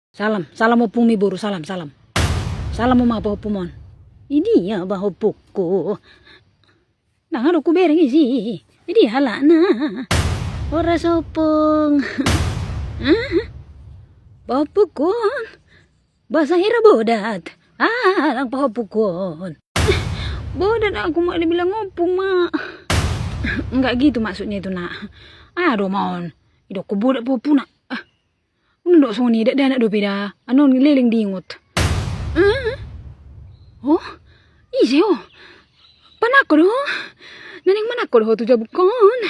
Salam opung mi boru, salam. Salam mo mga pahupumon. Ini ya bahupukku. Nang ano ko bereng isi. Ini hala na. Ora sopong. Pahupukon. Bahasa hira bodat. Ang pahupukon. Bodat aku mau dibilang ngopung mak. Enggak gitu maksudnya itu nak. Aduh maon. Ido ko bodat popu nak. Nundok soni dak anak do beda. Anon leleng dingot. Oh, isi oh. Panako do. Naneng manako do tu jabukon.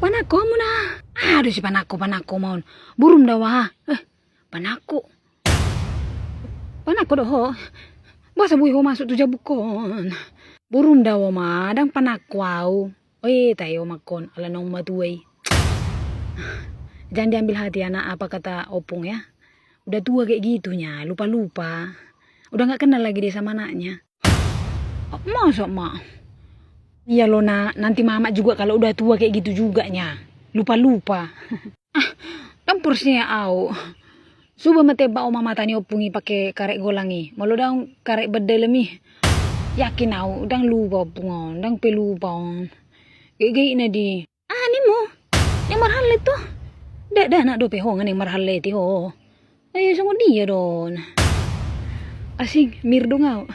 Panako mo na. Aduh si panako maun. Burum dawa. Panako do ho. Basa bui ho masuk tu jabukon. Burum dawa madang panako au. Tayo makon ala nong matuay. Jangan diambil hati anak apa kata opung ya. Udah tua kayak gitunya, lupa-lupa. Udah gak kenal lagi dia sama anaknya. Masa mak? Iya loh nak, nanti mama juga kalau udah tua kayak gitu juga nya. Lupa-lupa. Campurnya au. Suba mateba o mama tani opungi pakai karek golangi. Malu dang karek bedelemi. Yakin au, dang lupa opungon, dang pelupa on. Kayak na di. Ni mo. Yang marhal itu. Dah nak do pehongan yang marhal itu ho. Ayo sama dia don. Asing mir dong au.